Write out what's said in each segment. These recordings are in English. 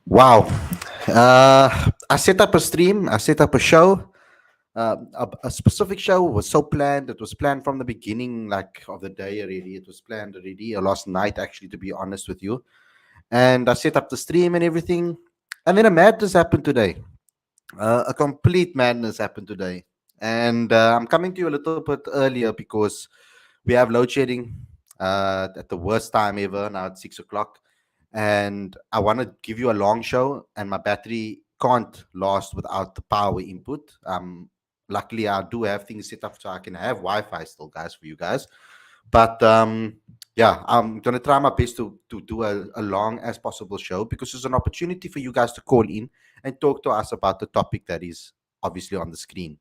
Wow. I set up a stream, I set up a show. A specific show was so planned. It was planned from the beginning, like of the day already. It was planned already last night, actually, to be honest with you. And I set up the stream and everything. And then a madness happened today. A complete madness happened today. And I'm coming to you a little bit earlier because we have load shedding at the worst time ever. Now it's 6 o'clock. And I want to give you a long show, and my battery can't last without the power input. Luckily, I do have things set up so I can have Wi-Fi still, guys, for you guys. But yeah, I'm gonna try my best to do a long as possible show because it's an opportunity for you guys to call in and talk to us about the topic that is obviously on the screen.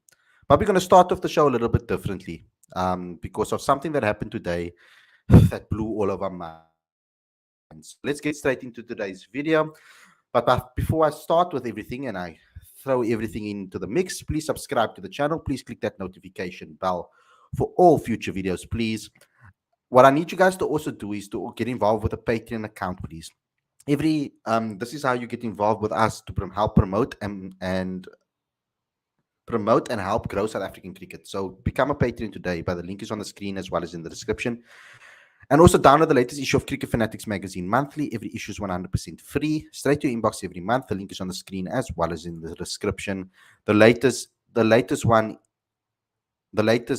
But we're gonna start off the show a little bit differently because of something that happened today that blew all of our minds. So let's get straight into today's video. But before I start with everything and I throw everything into the mix, please subscribe to the channel. Please click that notification bell for all future videos, please. What I need you guys to also do is to get involved with a Patreon account, please. This is how you get involved with us to help promote and help grow South African cricket. So become a Patreon today. By the link is on the screen as well as in the description. And also download the latest issue of Cricket Fanatics magazine monthly. Every issue is 100% free, straight to your inbox every month. The link is on the screen as well as in the description. The latest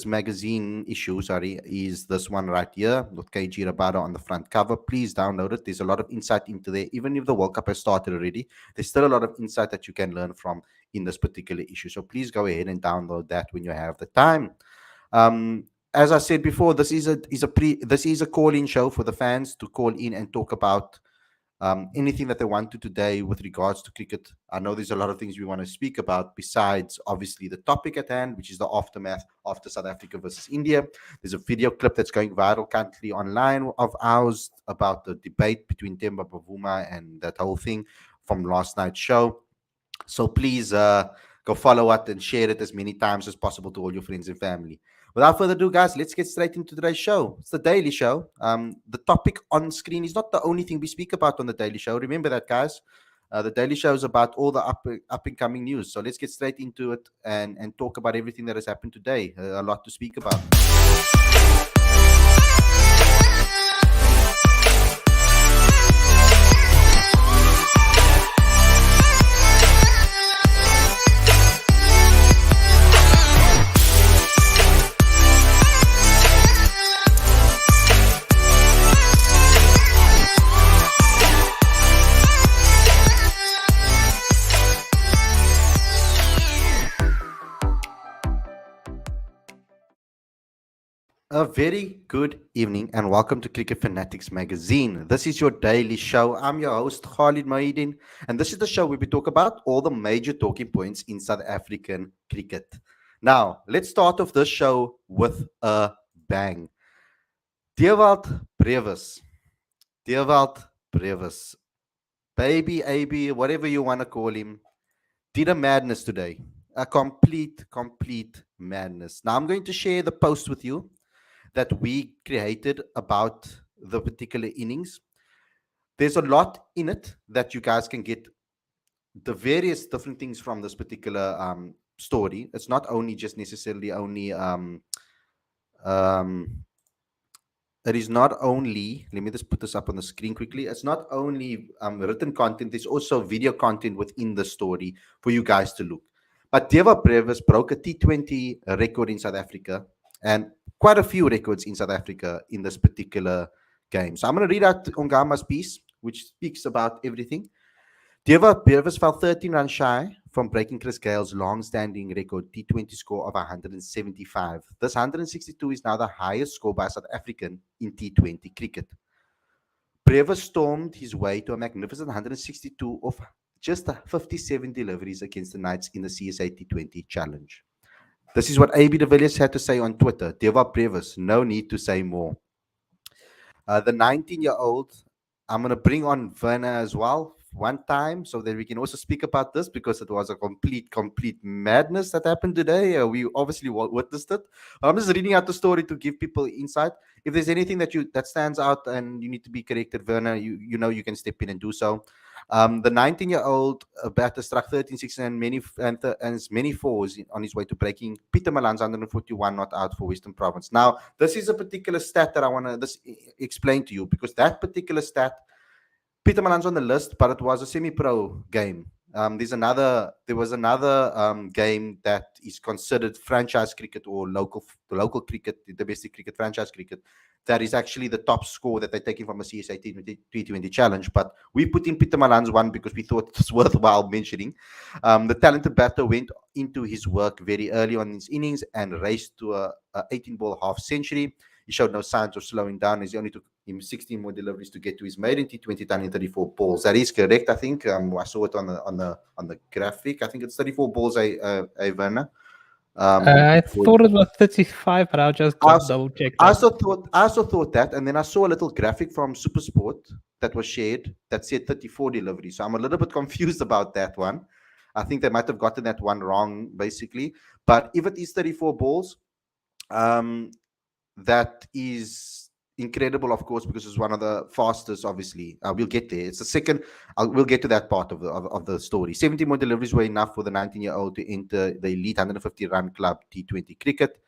magazine issue, is this one right here with KG Rabada on the front cover. Please download it. There's a lot of insight into there. Even if the World Cup has started already, there's still a lot of insight that you can learn from in this particular issue. So please go ahead and download that when you have the time. As I said before, this is a call-in show for the fans to call in and talk about anything that they want to today with regards to cricket. I know there's a lot of things we want to speak about besides obviously the topic at hand, which is the aftermath after South Africa versus India. There's a video clip that's going viral currently online of ours about the debate between Temba, Bavuma, and that whole thing from last night's show. So please go follow it and share it as many times as possible to all your friends and family. Without further ado, guys, let's get straight into today's show. It's the Daily Show. The topic on screen is not the only thing we speak about on the Daily Show. Remember that, guys. The Daily Show is about all the up and coming news. So let's get straight into it and talk about everything that has happened today. A lot to speak about. A very good evening and welcome to Cricket Fanatics magazine. This is your daily show. I'm your host, Khalid, and this is the show where we talk about all the major talking points in South African cricket. Now, let's start off this show with a bang. Dewald Brevis. Dewald Brevis. Baby, AB, whatever you want to call him, did a madness today. A complete madness. Now, I'm going to share the post with you that we created about the particular innings. There's a lot in it that you guys can get the various different things from this particular story. It's not only just necessarily only it is not only, let me just put this up on the screen quickly. It's not only written content, there's also video content within the story for you guys to look. But Dewald Brevis broke a T20 record in South Africa and quite a few records in South Africa in this particular game. So I'm going to read out Ongama's piece, which speaks about everything. Dewald Brevis fell 13 runs shy from breaking Chris Gale's long-standing record T20 score of 175. This 162 is now the highest score by a South African in T20 cricket. Brevis stormed his way to a magnificent 162 of just 57 deliveries against the Knights in the CSA T20 Challenge. This is what AB de Villiers had to say on Twitter. Dewald Brevis, no need to say more. The 19-year-old, I'm going to bring on Werner as well one time so that we can also speak about this because it was a complete madness that happened today. We obviously witnessed it. I'm just reading out the story to give people insight. If there's anything that stands out and you need to be corrected, Werner, you know you can step in and do so. The 19-year-old batter struck 13 sixes and many fours on his way to breaking Peter Malan's 141 not out for Western Province. Now, this is a particular stat that I want to explain to you because that particular stat, Peter Malan's on the list, but it was a semi-pro game. There was another game that is considered franchise cricket or local cricket, domestic cricket, franchise cricket. That is actually the top score that they're taking from a CSA T20 challenge. But we put in Peter Malan's one because we thought it was worthwhile mentioning. The talented batter went into his work very early on in his innings and raced to a 18-ball half century. He showed no signs of slowing down as he only took him 16 more deliveries to get to his maiden T20 done in 34 balls. That is correct, I think. I saw it on the graphic. I think it's 34 balls, Werner. I thought it was 35, but I'll just double check I that. also thought that, and then I saw a little graphic from SuperSport that was shared that said 34 deliveries. So I'm a little bit confused about that one. I think they might have gotten that one wrong, basically. But if it is 34 balls, that is incredible, of course, because it's one of the fastest. Obviously, we'll get there. It's the second. We'll get to that part of the story. 70 more deliveries were enough for the 19-year-old to enter the elite 150-run club T20 cricket.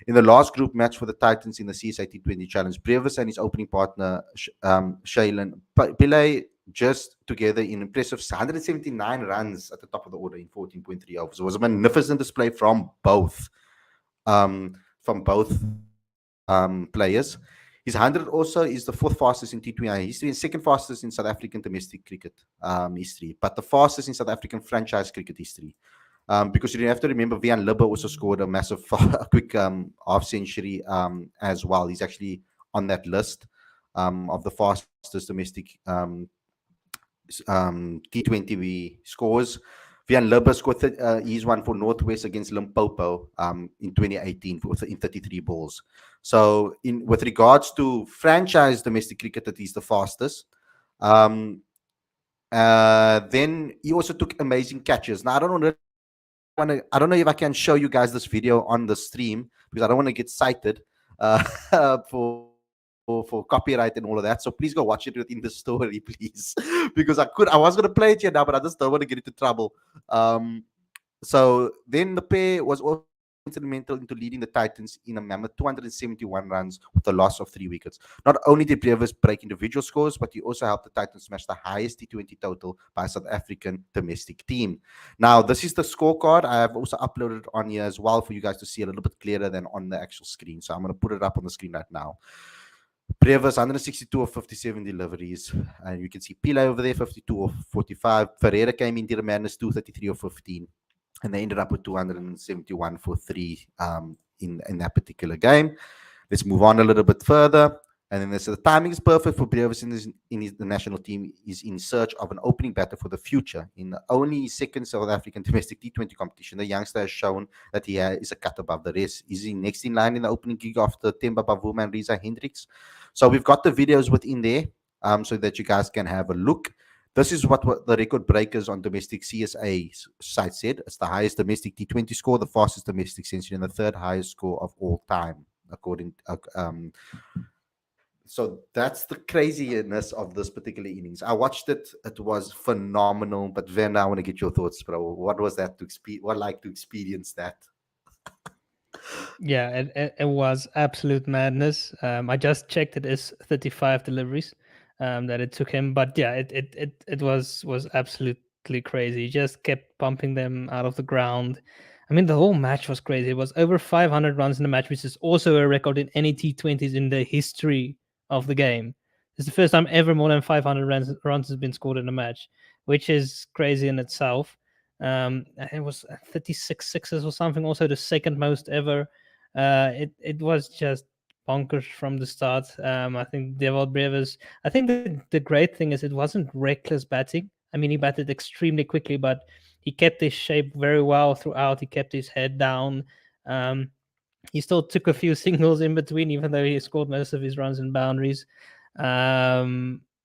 In the last group match for the Titans in the CSA T20 Challenge, Brevis and his opening partner Shailen Pillay just together in impressive 179 runs at the top of the order in 14.3 overs. It was a magnificent display from both. Players. His 100 also is the fourth fastest in T20 history and second fastest in South African domestic cricket history, but the fastest in South African franchise cricket history. Because you have to remember, Vian Libbe also scored a massive, quick half century as well. He's actually on that list of the fastest domestic T20 scores. Vian Libbe scored he's one for Northwest against Limpopo in 2018 in 33 balls. So, with regards to franchise domestic cricket, that is the fastest. Then he also took amazing catches. Now I don't know if I can show you guys this video on the stream because I don't want to get cited for copyright and all of that. So please go watch it within the story, please, because I was going to play it here now, but I just don't want to get into trouble. So then the pair was also instrumental into leading the Titans in a mammoth 271 runs with a loss of 3 wickets. Not only did Brevis break individual scores, but he also helped the Titans smash the highest T20 total by a South African domestic team. Now, this is the scorecard. I have also uploaded it on here as well for you guys to see a little bit clearer than on the actual screen. So I'm going to put it up on the screen right now. Brevis 162 of 57 deliveries, and you can see Pillay over there 52 of 45. Ferreira came in, did a madness 233 of 15, and they ended up with 271 for 3 in that particular game. Let's move on a little bit further. And then the timing is perfect for Brevis the national team is in search of an opening batter for the future. In the only second South African domestic T20 competition, the youngster has shown that he is a cut above the rest. Is he next in line in the opening gig after Temba, Bavuma, and Riza Hendricks? So we've got the videos within there so that you guys can have a look. This is what the record breakers on domestic CSA site said. It's the highest domestic T20 score, the fastest domestic century, and the third highest score of all time, according so that's the craziness of this particular innings. I watched it; it was phenomenal. But Van, I want to get your thoughts, bro. What was that to experience that? Yeah, it was absolute madness. I just checked; it is 35 deliveries that it took him. But yeah, it was absolutely crazy. He just kept pumping them out of the ground. I mean, the whole match was crazy. It was over 500 runs in the match, which is also a record in any T20s in the history of the game. It's the first time ever more than 500 runs has been scored in a match, which is crazy in itself. It was 36 sixes or something, also the second most ever. It was just bonkers from the start. I think Dewald Brevis, I think the great thing is it wasn't reckless batting. I mean, he batted extremely quickly, but he kept his shape very well throughout. He kept his head down. He still took a few singles in between, even though he scored most of his runs and boundaries.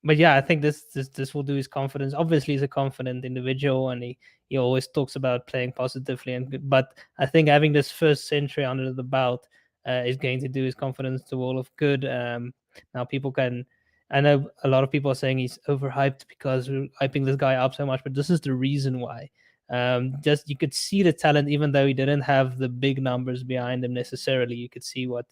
but yeah, I think this will do his confidence. Obviously, he's a confident individual, and he always talks about playing positively and good. But I think having this first century under the belt is going to do his confidence to all of good. Now people can. I know a lot of people are saying he's overhyped because we're hyping this guy up so much, but this is the reason why. Just you could see the talent, even though he didn't have the big numbers behind him necessarily. You could see what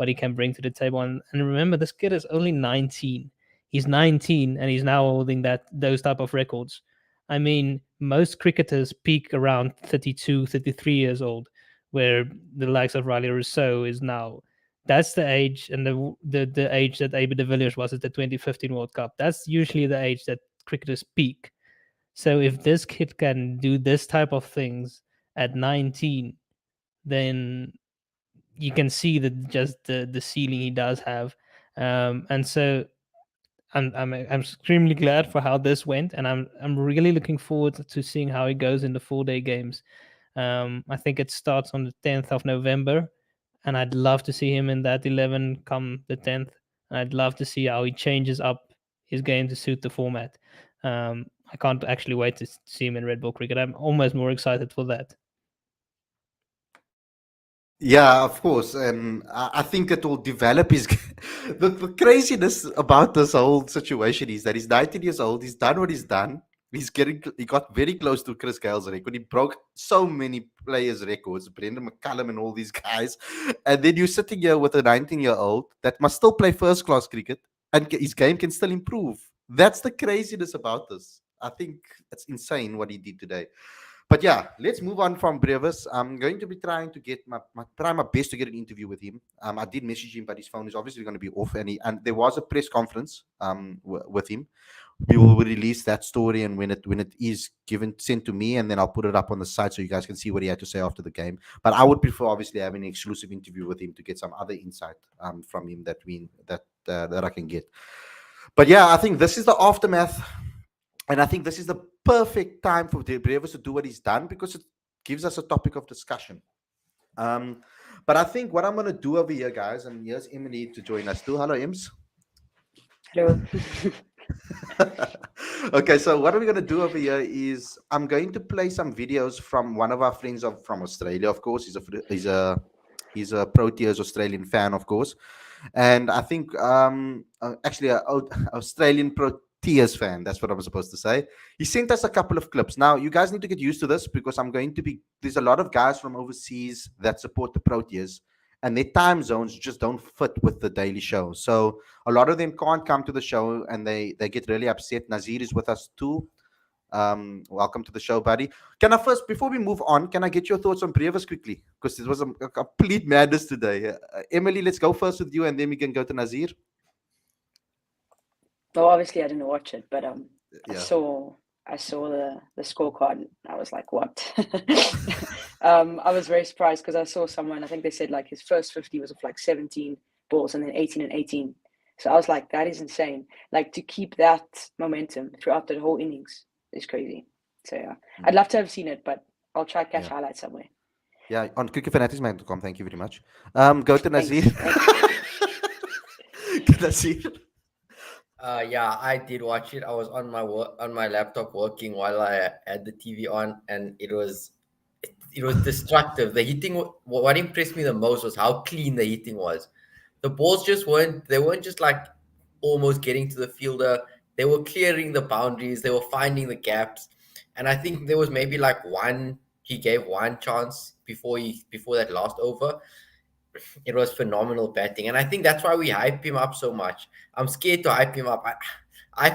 he can bring to the table. And remember, this kid is only 19. He's 19 and he's now holding those type of records. I mean, most cricketers peak around 32, 33 years old, where the likes of Riley Rousseau is now. That's the age, and the age that AB de Villiers was at the 2015 World Cup. That's usually the age that cricketers peak. So if this kid can do this type of things at 19, then you can see that just the ceiling he does have. And so I'm extremely glad for how this went, and I'm really looking forward to seeing how it goes in the 4 day games. I think it starts on the 10th of November, and I'd love to see him in that 11 come the 10th. And I'd love to see how he changes up his game to suit the format. I can't actually wait to see him in Red Bull cricket. I'm almost more excited for that. Yeah, of course, and I think it will develop his. The craziness about this whole situation is that he's 19 years old. He's done what he's done. He got very close to Chris Gale's record. He broke so many players' records, Brendan McCullum and all these guys. And then you're sitting here with a 19-year-old that must still play first class cricket, and his game can still improve. That's the craziness about this. I think it's insane what he did today. But yeah, let's move on from Brevis. I'm going to be trying to get try my best to get an interview with him. I did message him, but his phone is obviously going to be off. And there was a press conference with him. We will release that story, and when it is sent to me, and then I'll put it up on the site so you guys can see what he had to say after the game. But I would prefer obviously having an exclusive interview with him to get some other insight from him that I can get. But yeah, I think this is the aftermath. And I think this is the perfect time for Brevis to do what he's done because it gives us a topic of discussion. But I think what I'm going to do over here, guys, and here's Emily to join us too. Hello, Ems. Hello. Okay, so what are we going to do over here is I'm going to play some videos from one of our friends from Australia. Of course, he's a Proteas Australian fan, of course, and I think actually an Australian Proteas fan. That's what I was supposed to say. He sent us a couple of clips. Now you guys need to get used to this because there's a lot of guys from overseas that support the Proteas, and their time zones just don't fit with the daily show. So a lot of them can't come to the show, and they get really upset. Nazir is with us too. Welcome to the show, buddy. Can I first, before we move on, can I get your thoughts on Brevis quickly? Because it was a complete madness today. Emily, let's go first with you, and then we can go to Nazir. Well, obviously I didn't watch it, but Yeah. I saw the scorecard. And I was like, what? I was very surprised because I saw someone. I think they said like his first 50 was of like 17 balls, and then 18 and 18. So I was like, that is insane. Like to keep that momentum throughout the whole innings is crazy. So yeah, I'd love to have seen it, but I'll try to catch highlights somewhere. Yeah, on cricketfanaticsman.com. Thank you very much. Go to Nazir. Nazir. Yeah, I did watch it. I was on my laptop working while I had the TV on, and it was destructive. The hitting, what impressed me the most was how clean the hitting was. The balls just weren't just like almost getting to the fielder. They were clearing the boundaries. They were finding the gaps, and I think there was maybe like he gave one chance before that last over. It was phenomenal batting, and I think that's why we hype him up so much. I'm scared to hype him up. I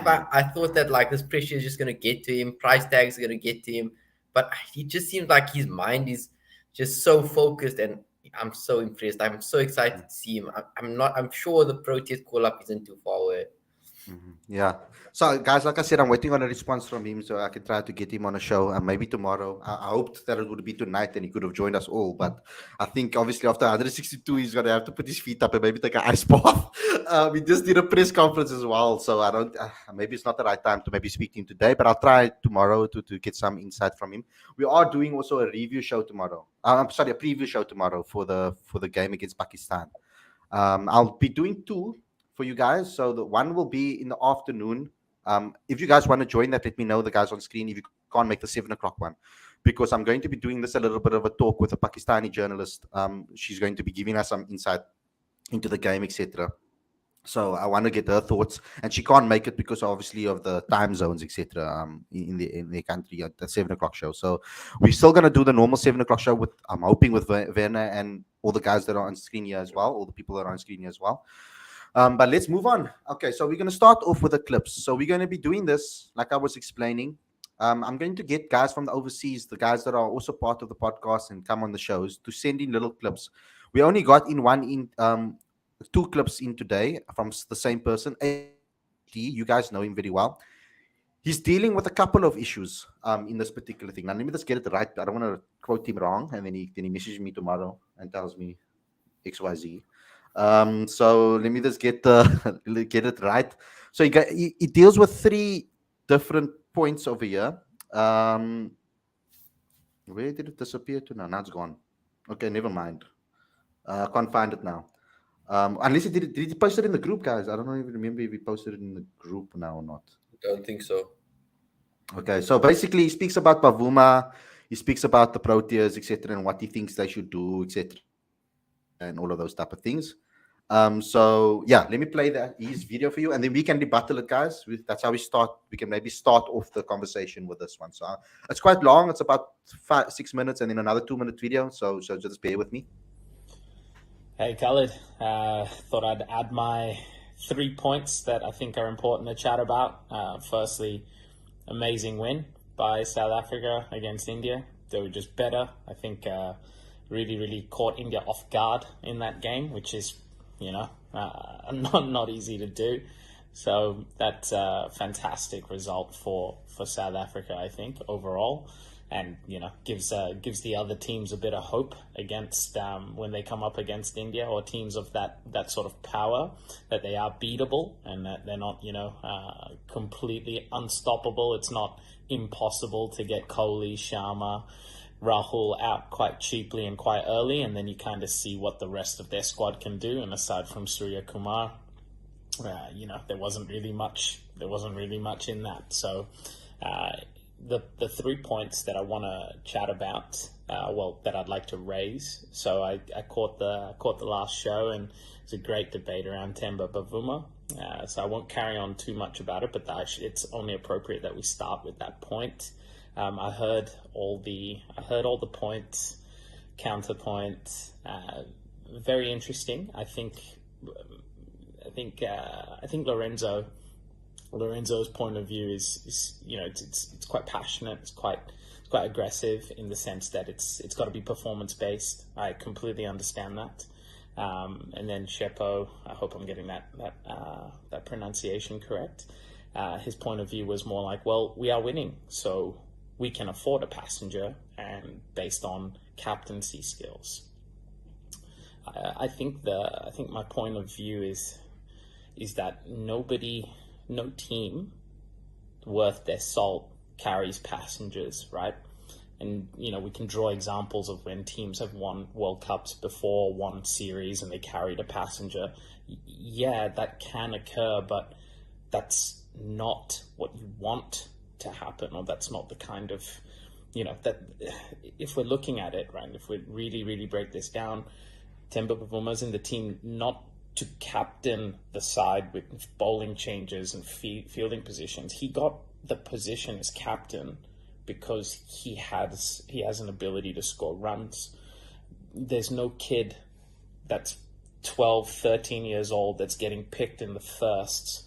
thought that like this pressure is just going to get to him, price tags are going to get to him, but he just seems like his mind is just so focused, and I'm so impressed. I'm so excited to see him. I'm sure the Proteas call up isn't too far away. Yeah. So, guys, like I said, I'm waiting on a response from him so I can try to get him on a show, and maybe tomorrow. I hoped that it would be tonight and he could have joined us all, but I think obviously after 162, he's going to have to put his feet up and maybe take an ice bath. We just did a press conference as well, so I don't. Maybe it's not the right time to maybe speak to him today, but I'll try tomorrow to get some insight from him. We are doing also a review show tomorrow. I'm sorry, a preview show tomorrow for the game against Pakistan. I'll be doing two. for you guys. So the one will be in the afternoon. If you guys want to join that, let me know, the guys on screen, if you can't make the 7 o'clock one, because I'm going to be doing this a little bit of a talk with a Pakistani journalist. She's going to be giving us some insight into the game, etc. So I want to get her thoughts, and she can't make it because obviously of the time zones, etc. In the country at the 7 o'clock show. So we're still gonna do the normal 7 o'clock show with, I'm hoping, with Werner and all the guys that are on screen here as well, all the people that are on screen here as well. But let's move on. Okay, so we're gonna start off with the clips. So we're gonna be doing this like I was explaining. I'm going to get guys from the overseas, the guys that are also part of the podcast and come on the shows, to send in little clips. We only got in 2 clips in today from the same person. You guys know him very well. He's dealing with a couple of issues in this particular thing. Now, let me just get it right. I don't want to quote him wrong, and then he messages me tomorrow and tells me XYZ. So let me just get it right. So he deals with 3 different points over here. Where did it disappear to now? Now it's gone. Okay, never mind. I can't find it now. Unless did he post it in the group, guys? I don't even remember if he posted it in the group now or not. Don't think so. Okay, so basically he speaks about Bavuma, he speaks about the Proteas, etc., and what he thinks they should do, etc., and all of those type of things. So yeah, let me play his video for you, and then we can rebuttal it, guys. That's how we start. We can maybe start off the conversation with this one. So it's quite long. It's about 6 minutes, and then another 2-minute video. So just bear with me. Hey, Khalid. Thought I'd add my 3 points that I think are important to chat about. Firstly, amazing win by South Africa against India. They were just better. I think really caught India off guard in that game, which is, not easy to do. So that's a fantastic result for South Africa, I think, overall. And, gives the other teams a bit of hope against when they come up against India, or teams of that sort of power, that they are beatable and that they're not, completely unstoppable. It's not impossible to get Kohli, Sharma, Rahul out quite cheaply and quite early, and then you kind of see what the rest of their squad can do. And aside from Surya Kumar, there wasn't really much in that. So the 3 points that I want to chat about, that I'd like to raise. So I caught the last show, and it's a great debate around Temba Bavuma. So I won't carry on too much about it, but it's only appropriate that we start with that point. I heard all the points, counterpoints. Very interesting. I think Lorenzo's point of view is it's quite passionate. It's quite aggressive in the sense that it's got to be performance based. I completely understand that. And then Shepo, I hope I'm getting that pronunciation correct. His point of view was more like, well, we are winning, so we can afford a passenger, and based on captaincy skills. I think my point of view is that no team worth their salt carries passengers, right? And we can draw examples of when teams have won World Cups before, won series, and they carried a passenger. Yeah, that can occur, but that's not what you want to happen, or that's not the kind of, that if we're looking at it, right, if we really break this down, Temba Bavuma's in the team not to captain the side with bowling changes and fielding positions. He got the position as captain because he has an ability to score runs. There's no kid that's 12, 13 years old that's getting picked in the firsts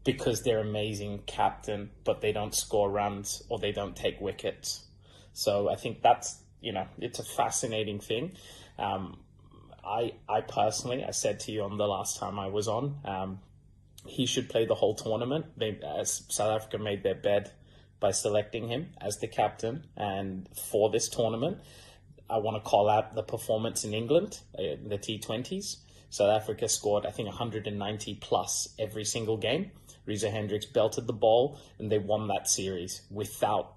because they're amazing captain, but they don't score runs or they don't take wickets. So I think that's, it's a fascinating thing. I personally, I said to you on the last time I was on, he should play the whole tournament. South Africa made their bed by selecting him as the captain. And for this tournament, I want to call out the performance in England, the T20s. South Africa scored, I think, 190 plus every single game. Reza Hendricks belted the ball, and they won that series without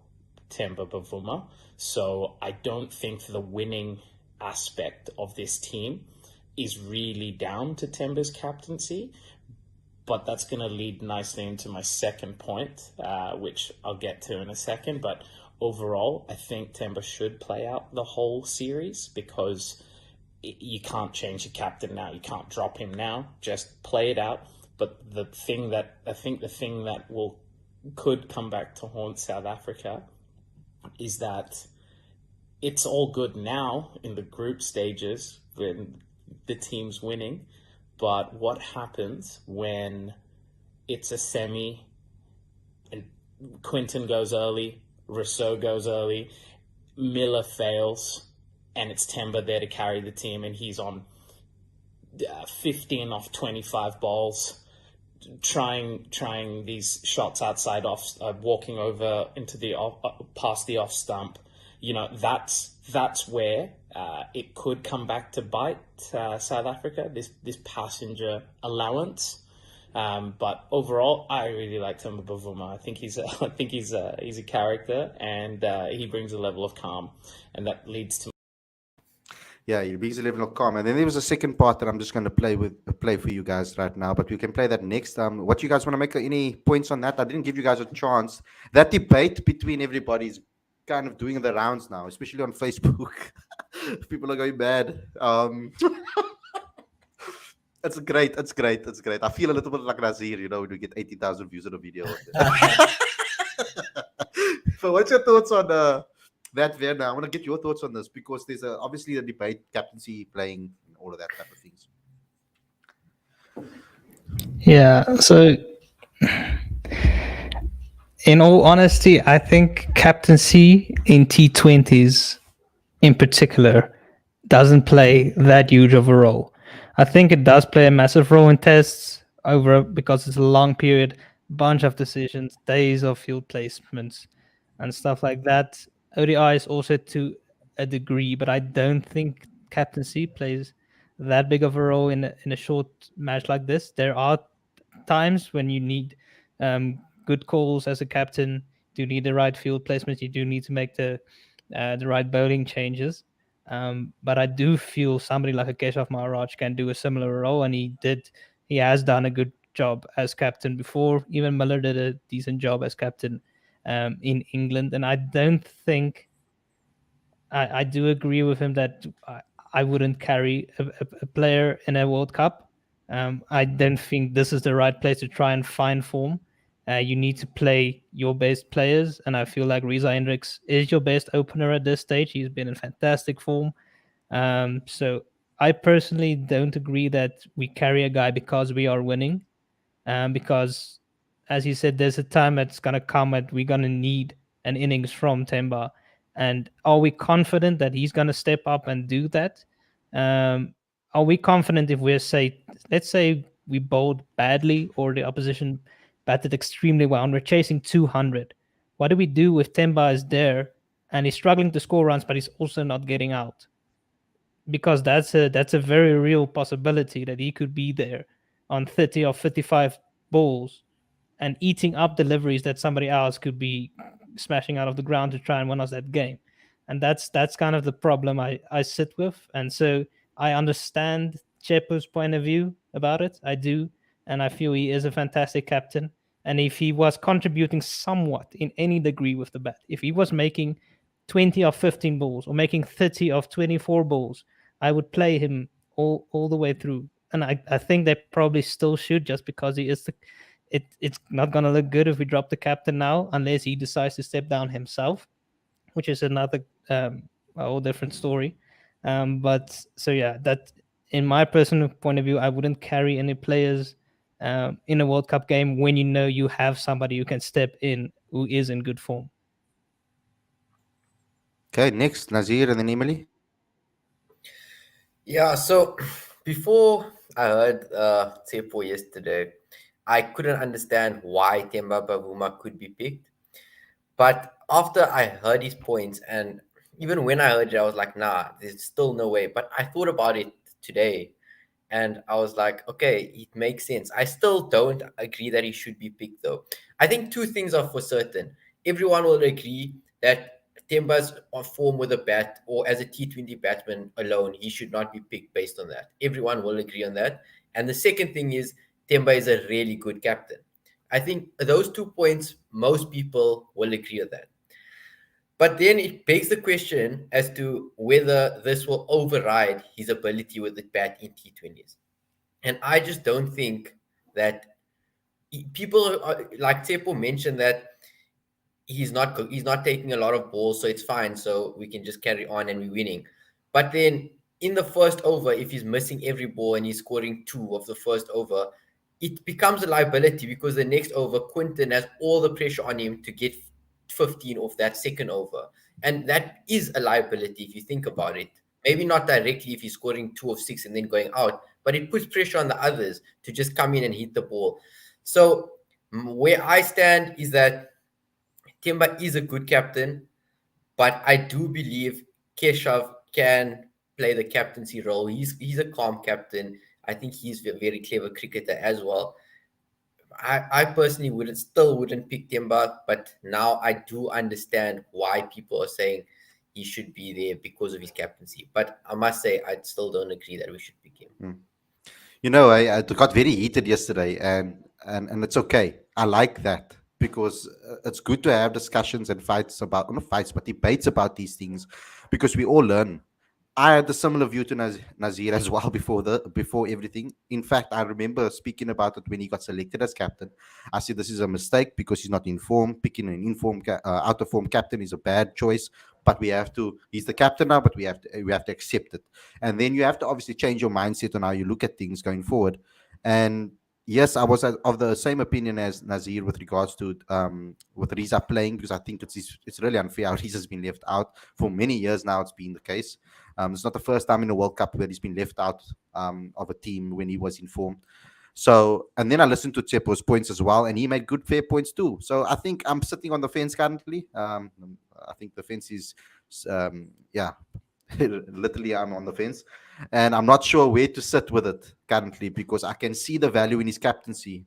Temba Bavuma. So I don't think the winning aspect of this team is really down to Temba's captaincy, But that's going to lead nicely into my second point, which I'll get to in a second. But overall, I think Temba should play out the whole series because you can't change the captain now. You can't drop him now. Just play it out. But the thing that could come back to haunt South Africa is that it's all good now in the group stages when the team's winning. But what happens when it's a semi and Quinton goes early, Rousseau goes early, Miller fails, and it's Temba there to carry the team, and he's on 15 off 25 balls, trying these shots outside off, walking over into the past the off stump. That's where it could come back to bite South Africa. This passenger allowance. But overall, I really like Temba Bavuma. I think he's a character, and he brings a level of calm, and that leads to. Yeah, he brings a level of calm. And then there was a second part that I'm just going to play for you guys right now, but we can play that next. What you guys want to make any points on that? I didn't give you guys a chance. That debate between everybody's kind of doing the rounds now, especially on Facebook. People are going mad. That's great. I feel a little bit like Nazir, when we get 80,000 views on a video. So what's your thoughts on that, Werner? I want to get your thoughts on this because there's obviously a debate, captaincy, playing, and all of that type of things. Yeah, so in all honesty, I think captaincy in T20s in particular doesn't play that huge of a role. I think it does play a massive role in tests because it's a long period, bunch of decisions, days of field placements and stuff like that. ODI is also to a degree, but I don't think captaincy plays that big of a role in a short match like this. There are times when you need good calls as a captain. You need the right field placement. You do need to make the right bowling changes. But I do feel somebody like a Keshav Maharaj can do a similar role, and he has done a good job as captain before. Even Miller did a decent job as captain in England, and I don't think I do agree with him that I wouldn't carry a player in a World Cup. I don't think this is the right place to try and find form. You need to play your best players, and I feel like Riza Hendricks is your best opener at this stage. He's been in fantastic form. So I personally don't agree that we carry a guy because we are winning. Because, as you said, there's a time that's going to come that we're going to need an innings from Temba. And are we confident that he's going to step up and do that? Are we confident if let's say we bowled badly or the opposition batted extremely well and we're chasing 200? What do we do if Temba is there and he's struggling to score runs, but he's also not getting out? Because that's a very real possibility that he could be there on 30 or 55 balls and eating up deliveries that somebody else could be smashing out of the ground to try and win us that game. And that's kind of the problem I sit with. And so I understand Chepo's point of view about it. I do. And I feel he is a fantastic captain. And if he was contributing somewhat in any degree with the bat, if he was making 20 of 15 balls or making 30 of 24 balls, I would play him all the way through. And I think they probably still should, just because he is it's not going to look good if we drop the captain now, unless he decides to step down himself, which is another a whole different story. But so yeah, that in my personal point of view, I wouldn't carry any players in a World Cup game when you know you have somebody who can step in who is in good form. Okay, next, Nazir and then Emily. Yeah, so before I heard Tsepo yesterday, I couldn't understand why Temba Bavuma could be picked. But after I heard his points, and even when I heard it, I was like, nah, there's still no way. But I thought about it today, and I was like, okay, it makes sense. I still don't agree that he should be picked, though. I think two things are for certain. Everyone will agree that Temba's on form with a bat, or as a T20 batsman alone, he should not be picked based on that. Everyone will agree on that. And the second thing is, Temba is a really good captain. I think those 2 points, most people will agree with that. But then it begs the question as to whether this will override his ability with the bat in T20s. And I just don't think that people like Tepo mentioned that he's not taking a lot of balls, so it's fine. So we can just carry on and we're winning. But then in the first over, if he's missing every ball and he's scoring 2 of the first over, it becomes a liability because the next over, Quinton has all the pressure on him to get 15 off that second over. And that is a liability if you think about it. Maybe not directly if he's scoring 2 of 6 and then going out, but it puts pressure on the others to just come in and hit the ball. So where I stand is that Temba is a good captain, but I do believe Keshav can play the captaincy role. He's a calm captain. I think he's a very clever cricketer as well. I personally wouldn't pick Temba, but now I do understand why people are saying he should be there because of his captaincy. But I must say, I still don't agree that we should pick him. You know, I got very heated yesterday, and it's okay. I like that because it's good to have discussions and fights about, not fights, but debates about these things, because we all learn. I had a similar view to Nazir as well before everything. In fact, I remember speaking about it when he got selected as captain. I said this is a mistake because he's not informed. Picking an informed, out of form captain is a bad choice. But we have to. He's the captain now, but we have to accept it. And then you have to obviously change your mindset on how you look at things going forward. And yes, I was of the same opinion as Nazir with regards to with Riza playing, because I think it's really unfair how Riza's been left out for many years now. It's been the case. It's not the first time in the World Cup where he's been left out of a team when he was informed. So, and then I listened to Tsepo's points as well, and he made good, fair points too. So I think I'm sitting on the fence currently. I think the fence is, yeah, literally I'm on the fence, and I'm not sure where to sit with it currently because I can see the value in his captaincy,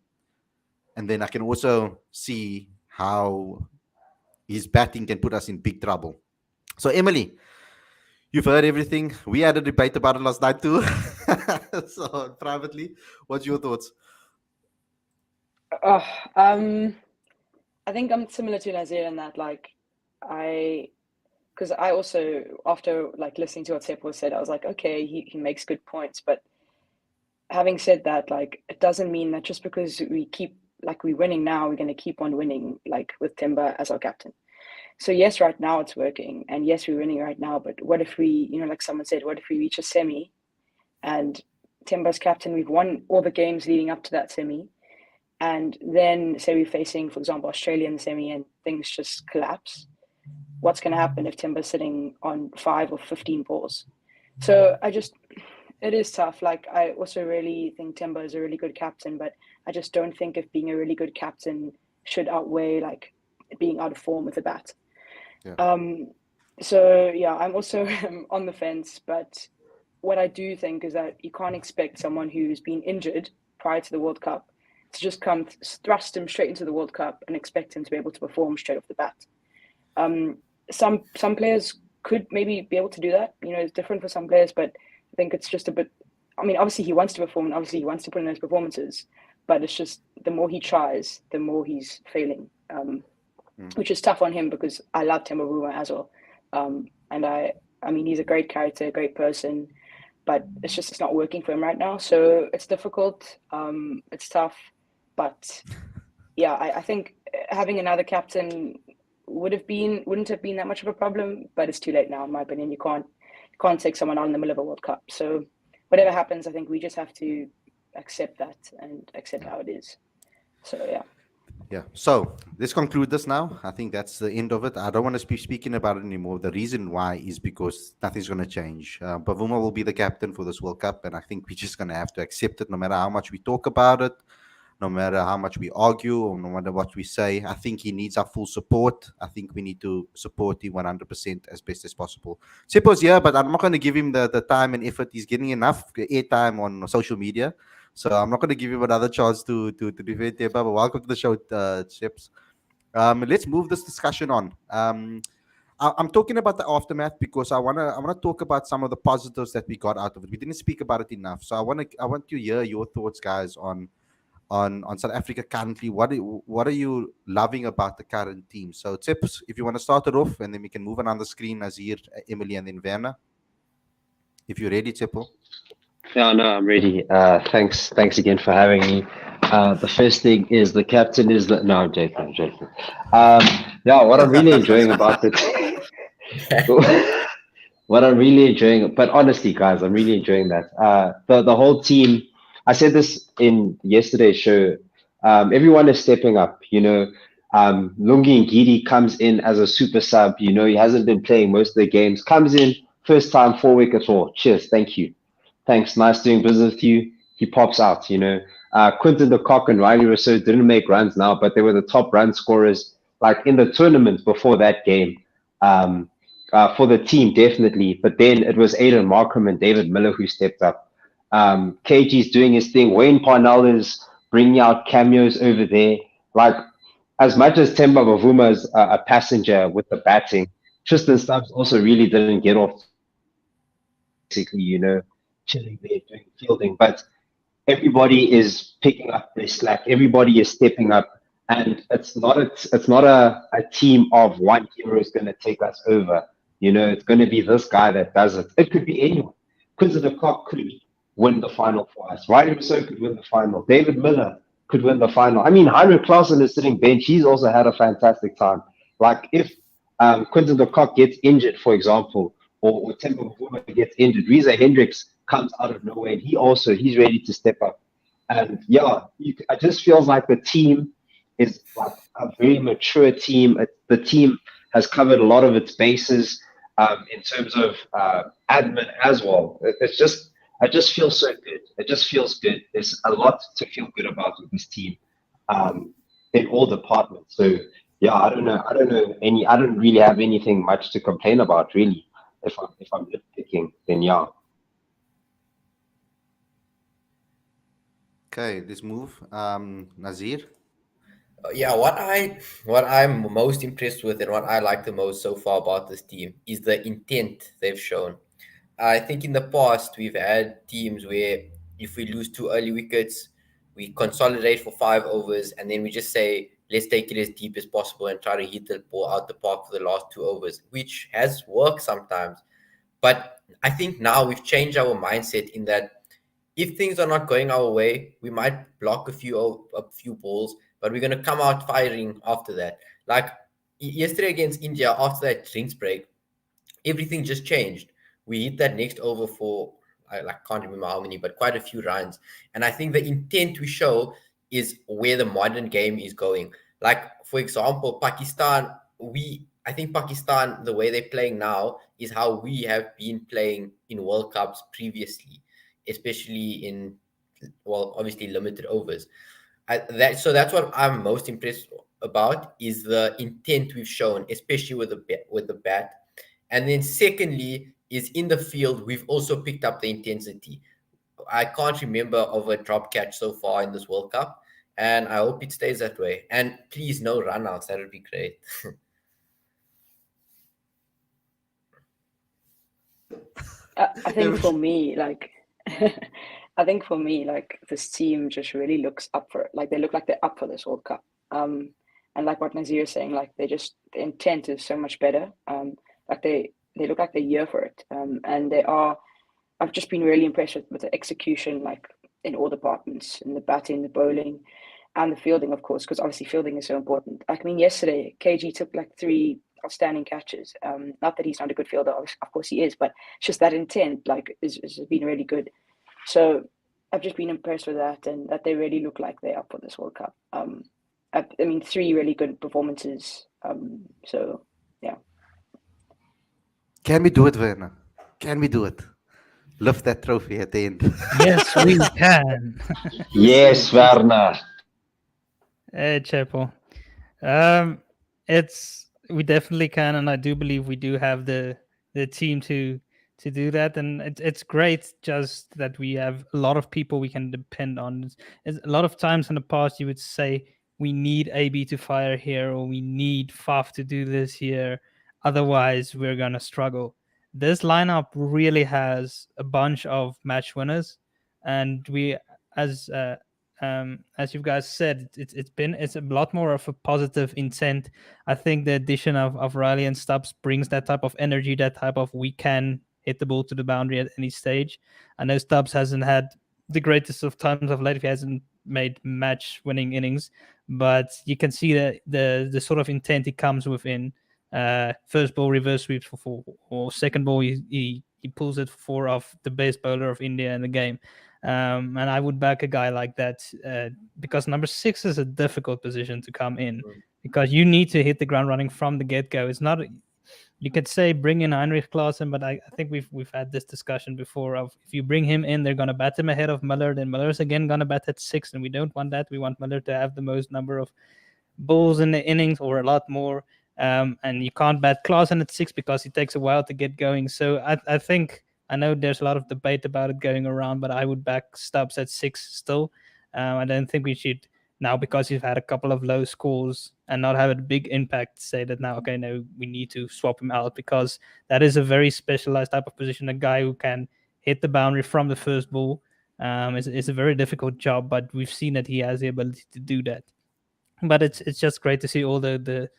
and then I can also see how his batting can put us in big trouble. So, Emily, you've heard everything. We had a debate about it last night too. So privately, what's your thoughts? I think I'm similar to Nazir in that, like, because I also, after like listening to what Sepo said, I was like, okay, he makes good points. But having said that, like, it doesn't mean that just because we're winning now, we're going to keep on winning, like with Temba as our captain. So yes, right now it's working, and yes, we're winning right now. But what if we, like someone said, what if we reach a semi, and Temba's captain, we've won all the games leading up to that semi, and then say we're facing, for example, Australia in the semi, and things just collapse. What's going to happen if Temba's sitting on 5 or 15 balls? So it is tough. Like, I also really think Temba is a really good captain, but I just don't think if being a really good captain should outweigh like being out of form with the bat. Yeah. So yeah, I'm also on the fence, but what I do think is that you can't expect someone who's been injured prior to the World Cup to just come thrust him straight into the World Cup and expect him to be able to perform straight off the bat. Some players could maybe be able to do that. It's different for some players, but I think it's just a bit. I mean, obviously he wants to perform, and obviously he wants to put in those performances, but it's just the more he tries, the more he's failing, which is tough on him because I love Temba Bavuma as well, and I mean he's a great character, a great person, but it's not working for him right now. So it's difficult. It's tough, but yeah, I think having another captain wouldn't have been that much of a problem, but it's too late now, in my opinion. You can't take someone out in the middle of a World Cup. So whatever happens, I think we just have to accept that and accept how it is. So yeah. So let's conclude this now. I think that's the end of it. I don't want to be speaking about it anymore. The reason why is because nothing's going to change. Bavuma will be the captain for this World Cup, and I think we're just going to have to accept it no matter how much we talk about it, no matter how much we argue, or no matter what we say. I think he needs our full support. I think we need to support him 100% as best as possible. Sipo's here, but I'm not going to give him the time and effort. He's getting enough airtime on social media. So I'm not going to give him another chance to defend Temba. But welcome to the show, Chips. Let's move this discussion on. I'm talking about the aftermath because I wanna talk about some of the positives that we got out of it. We didn't speak about it enough, so I want to hear your thoughts, guys, on on South Africa currently. What are you loving about the current team? So Tips, if you want to start it off, and then we can move on the screen, Nazir, Emily, and then Werner. If you're ready, Tippo. Yeah, no, I'm ready. Thanks again for having me. The first thing is the captain is the no, I'm joking. Yeah, what I'm really enjoying about it, what I'm really enjoying, but honestly, guys, I'm really enjoying that. The whole team. I said this in yesterday's show. Everyone is stepping up. Lungi Ngidi comes in as a super sub. He hasn't been playing most of the games. Comes in first time 4 wickets all. Cheers, thank you. Thanks, nice doing business with you. He pops out. Quinton de Kock and Riley Rousseau didn't make runs now, but they were the top run scorers like in the tournament before that game. For the team, definitely. But then it was Aidan Markham and David Miller who stepped up. KG's doing his thing. Wayne Parnell is bringing out cameos over there. Like, as much as Temba Bavuma is a passenger with the batting, Tristan Stubbs also really didn't get off, basically, chilling there doing fielding. But everybody is picking up their slack. Everybody is stepping up. And it's not a team of one hero is going to take us over. It's going to be this guy that does it. It could be anyone. Quinton de Kock could win the final for us. Riley Rousseau could win the final. David Miller could win the final. I mean, Heinrich Klaassen is sitting bench. He's also had a fantastic time. Like, if Quinton de Kock gets injured, for example, or Temba Bavuma gets injured, Reza Hendricks comes out of nowhere, and he's ready to step up. And yeah, I just feels like the team is like a very mature team. The team has covered a lot of its bases in terms of admin as well. I just feel so good. It just feels good. There's a lot to feel good about with this team in all departments. So yeah, I don't really have anything much to complain about, really. If I'm nitpicking, then yeah. Okay, let's move. Nazir. Yeah, what I'm most impressed with and what I like the most so far about this team is the intent they've shown. I think in the past we've had teams where if we lose 2 early wickets, we consolidate for 5 overs and then we just say, let's take it as deep as possible and try to hit the ball out the park for the last 2 overs, which has worked sometimes. But I think now we've changed our mindset in that if things are not going our way, we might block a few balls, but we're going to come out firing after that. Like yesterday against India, after that drinks break, everything just changed. We hit that next over for, I can't remember how many, but quite a few runs. And I think the intent we show is where the modern game is going. Like, for example, Pakistan, I think Pakistan, the way they're playing now is how we have been playing in World Cups previously, especially in, well, obviously limited overs. So that's what I'm most impressed about is the intent we've shown, especially with the bat. And then secondly is in the field, we've also picked up the intensity. I can't remember of a drop catch so far in this World Cup, and I hope it stays that way. And please, no run-outs. That would be great. I think for me, this team just really looks up for it. Like, they look like they're up for this World Cup. And like what Nazir is saying, like, the intent is so much better. Like they look like they're here for it. And I've just been really impressed with the execution, like in all departments, in the batting, the bowling, and the fielding, of course, because obviously fielding is so important. Like, I mean, yesterday, KG took like 3 outstanding catches. Not that he's not a good fielder, of course he is, but just that intent, like, has been really good. So I've just been impressed with that, and that they really look like they're up for this World Cup. I mean, 3 really good performances. So yeah. Can we do it, Werner? Can we do it? Lift that trophy at the end. Yes, we can. Yes, Werner. Hey, Chepo. We definitely can, and I do believe we do have the team to do that, and it's great just that we have a lot of people we can depend on. It's a lot of times in the past you would say we need AB to fire here, or we need Faf to do this here, otherwise we're gonna struggle. This lineup really has a bunch of match winners, and we, as as you guys said, it's a lot more of a positive intent. I think the addition of Riley and Stubbs brings that type of energy, that type of we can hit the ball to the boundary at any stage. I know Stubbs hasn't had the greatest of times of late. He hasn't made match-winning innings, but you can see the sort of intent he comes within. First ball reverse sweeps for 4, or second ball he pulls it for 4 off the best bowler of India in the game. And I would back a guy like that because number 6 is a difficult position to come in because you need to hit the ground running from the get-go. It's not. You could say bring in Heinrich Klaassen, but I think we've had this discussion before of if you bring him in, they're going to bat him ahead of Miller. Then Miller's again going to bat at 6, and we don't want that. We want Miller to have the most number of balls in the innings or a lot more. And you can't bat Klaassen at 6 because he takes a while to get going. So I think I know there's a lot of debate about it going around, but I would back Stubbs at 6 still. I don't think we should now, because he's had a couple of low scores and not have a big impact, say that now, okay, no, we need to swap him out because that is a very specialized type of position. A guy who can hit the boundary from the first ball is a very difficult job, but we've seen that he has the ability to do that. But it's just great to see all the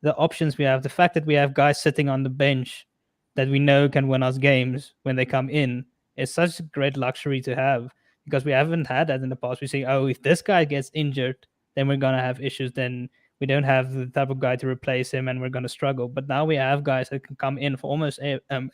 options we have. The fact that we have guys sitting on the bench that we know can win us games when they come in is such a great luxury to have because we haven't had that in the past. We say, oh, if this guy gets injured, then we're going to have issues. Then we don't have the type of guy to replace him and we're going to struggle. But now we have guys that can come in for almost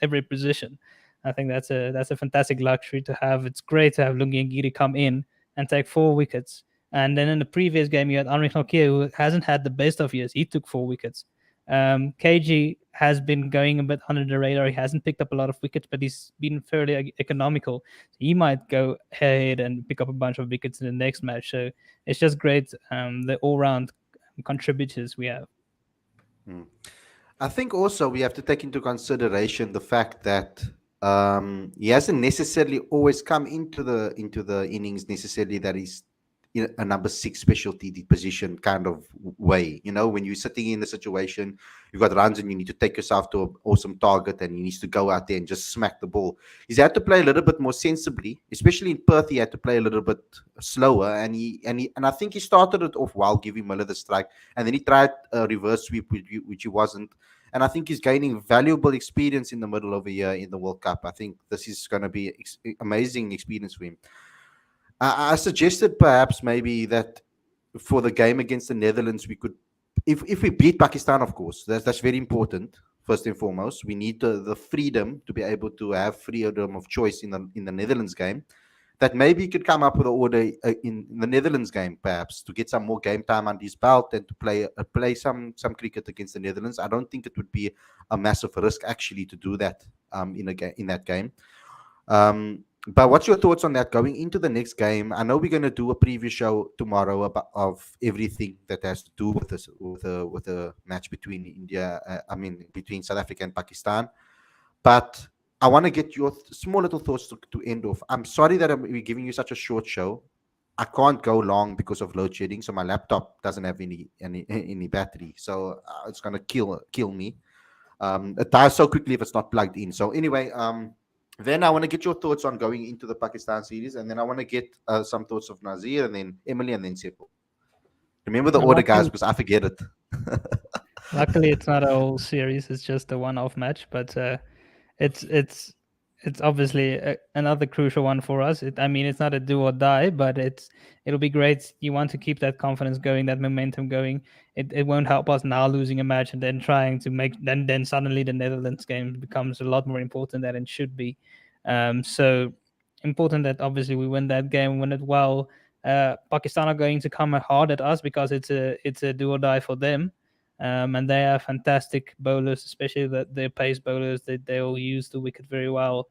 every position. I think that's a fantastic luxury to have. It's great to have Lungi and Giri come in and take 4 wickets. And then in the previous game, you had Henrik Nokia, who hasn't had the best of years. He took 4 wickets. KG has been going a bit under the radar. He hasn't picked up a lot of wickets, but he's been fairly economical. He might go ahead and pick up a bunch of wickets in the next match. So it's just great, the all-round contributors we have. I think also we have to take into consideration the fact that he hasn't necessarily always come into the innings necessarily that he's in a number 6 specialty position kind of way. When you're sitting in the situation, you've got runs and you need to take yourself to an awesome target and he needs to go out there and just smack the ball. He's had to play a little bit more sensibly, especially in Perth. He had to play a little bit slower, and I think he started it off well, giving Miller the strike, and then he tried a reverse sweep, which he wasn't. And I think he's gaining valuable experience in the middle of a year in the World Cup. I think this is going to be amazing experience for him. I suggested perhaps maybe that for the game against the Netherlands, we could, if we beat Pakistan, of course, that's very important. First and foremost, we need the freedom to be able to have freedom of choice in the Netherlands game. That maybe he could come up with an order in the Netherlands game, perhaps to get some more game time under his belt and to play some cricket against the Netherlands. I don't think it would be a massive risk actually to do that in that game. But what's your thoughts on that going into the next game? I know we're going to do a preview show tomorrow of everything that has to do with this, with the match between between South Africa and Pakistan. But I want to get your small little thoughts to end off. I'm sorry that we're giving you such a short show. I can't go long because of load shedding, so my laptop doesn't have any battery, so it's going to kill me. It dies so quickly if it's not plugged in. So anyway, then I want to get your thoughts on going into the Pakistan series, and then I want to get some thoughts of Nazir, and then Emily, and then Seppo. Remember the order, guys, because I forget it. Luckily, it's not a whole series; it's just a one-off match. But it's obviously another crucial one for us. It's not a do or die, but it'll be great. You want to keep that confidence going, that momentum going. It won't help us now losing a match and then trying to make then suddenly the Netherlands game becomes a lot more important than it should be. So important that obviously we win that game, win it well. Pakistan are going to come hard at us because it's a do or die for them. And they are fantastic bowlers, especially their pace bowlers. They all use the wicket very well,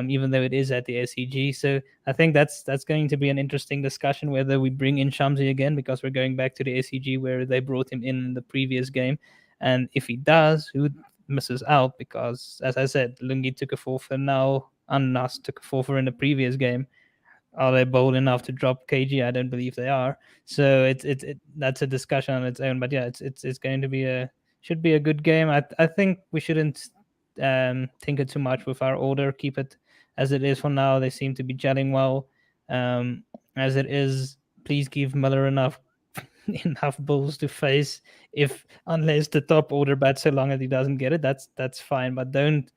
even though it is at the SEG. So I think that's going to be an interesting discussion whether we bring in Shamsi again, because we're going back to the SEG where they brought him in the previous game. And if he does, who misses out? Because, as I said, Lungi took a 4-for now, Annas took a 4-for in the previous game. Are they bold enough to drop KG? I don't believe they are. So that's a discussion on its own. But yeah, it's going to should be a good game. I think we shouldn't tinker too much with our order. Keep it as it is for now. They seem to be gelling well as it is. please give Miller enough balls to face. Unless the top order bats so long that he doesn't get it, that's fine. But don't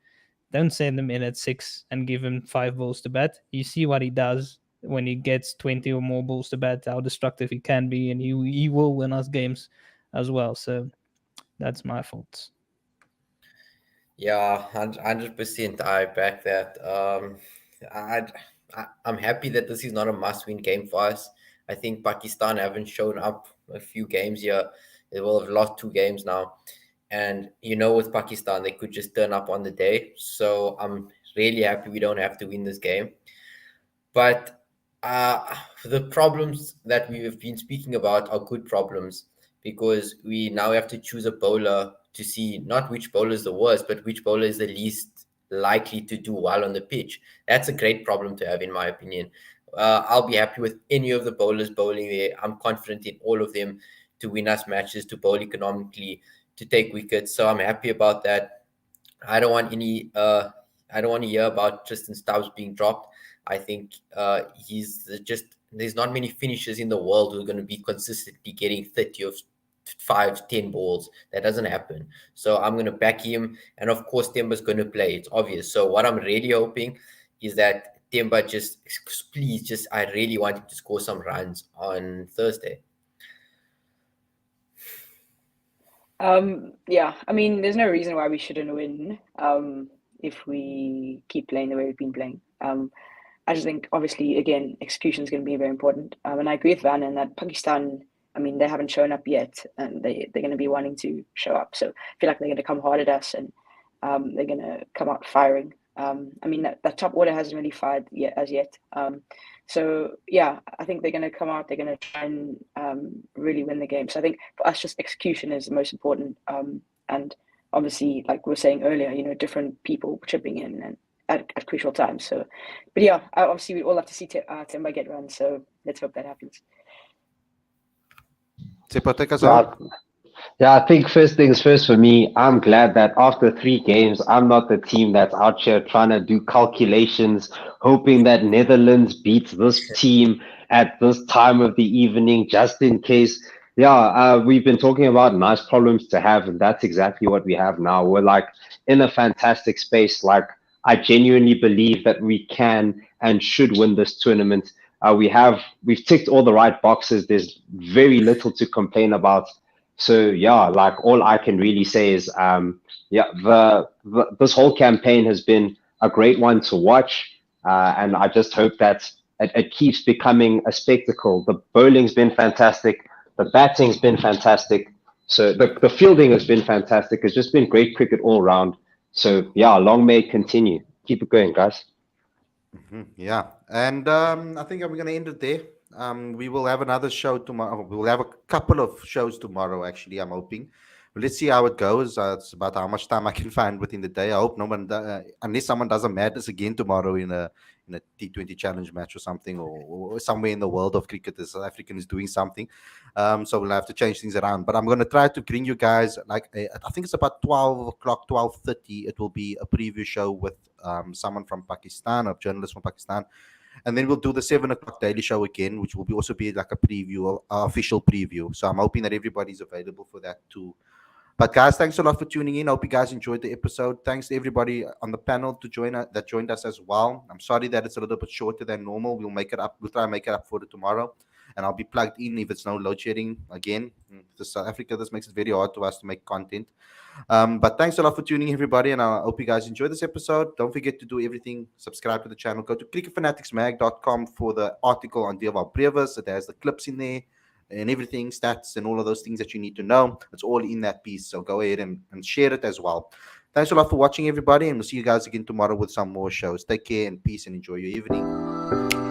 send him in at 6 and give him 5 balls to bat. You see what he does when he gets 20 or more balls to bat, how destructive he can be, and he will win us games as well. So that's my fault. Yeah, 100%. I back that. I'm happy that this is not a must-win game for us. I think Pakistan haven't shown up a few games here. They will have lost 2 games now. And with Pakistan, they could just turn up on the day. So I'm really happy we don't have to win this game. But the problems that we have been speaking about are good problems, because we now have to choose a bowler to see not which bowler is the worst, but which bowler is the least likely to do well on the pitch. That's a great problem to have, in my opinion. I'll be happy with any of the bowlers bowling there. I'm confident in all of them to win us matches, to bowl economically, to take wickets. So I'm happy about that. I don't want to hear about Tristan Stubbs being dropped. I think there's not many finishers in the world who are going to be consistently getting 30 of 5-10 balls. That doesn't happen. So I'm going to back him. And of course, Temba's going to play. It's obvious. So what I'm really hoping is that Temba I really want him to score some runs on Thursday. Yeah, I mean, there's no reason why we shouldn't win if we keep playing the way we've been playing. I just think, obviously, again, execution is going to be very important. And I agree with Van in that Pakistan, I mean, they haven't shown up yet, and they're going to be wanting to show up. So I feel like they're going to come hard at us, and they're going to come out firing. I mean, that top order hasn't really fired as yet. So yeah, I think they're going to come out. They're going to try and really win the game. So I think for us, just execution is the most important. And obviously, like we were saying earlier, different people chipping in and at crucial times. So, but yeah, obviously we all have to see Temba get runs. So let's hope that happens. Yeah, I think first things first for me, I'm glad that after 3 games, I'm not the team that's out here trying to do calculations, hoping that Netherlands beats this team at this time of the evening, just in case. Yeah, we've been talking about nice problems to have, and that's exactly what we have now. We're like in a fantastic space. Like, I genuinely believe that we can and should win this tournament. We've ticked all the right boxes. There's very little to complain about. So yeah, like all I can really say is, this whole campaign has been a great one to watch, and I just hope that it keeps becoming a spectacle. The bowling's been fantastic, the batting's been fantastic, so the fielding has been fantastic. It's just been great cricket all round. So yeah, long may it continue. Keep it going, guys. Yeah, and I think I'm going to end it there. We will have another show tomorrow. We'll have a couple of shows tomorrow, actually, I'm hoping. But let's see how it goes. It's about how much time I can find within the day. I hope no one, unless someone does a madness again tomorrow in a T20 challenge match or something, or somewhere in the world of cricket, the South African is doing something. So we'll have to change things around. But I'm going to try to bring you guys, I think it's about 12 o'clock, 12:30. It will be a preview show with someone from Pakistan, a journalist from Pakistan. And then we'll do the 7 o'clock daily show again, which will also be like a preview, official preview. So I'm hoping that everybody's available for that too. But guys, thanks a lot for tuning in. I hope you guys enjoyed the episode. Thanks to everybody on the panel that joined us as well. I'm sorry that it's a little bit shorter than normal. We'll make it up. We'll try and make it up for it tomorrow. And I'll be plugged in if it's no load shedding again. South Africa, this makes it very hard to us to make content. But thanks a lot for tuning in, everybody, and I hope you guys enjoyed this episode. Don't forget to do everything. Subscribe to the channel. Go to cricketfanaticsmag.com for the article on Dewald Brevis. It has the clips in there and everything, stats and all of those things that you need to know. It's all in that piece. So go ahead and share it as well. Thanks a lot for watching, everybody, and we'll see you guys again tomorrow with some more shows. Take care and peace and enjoy your evening.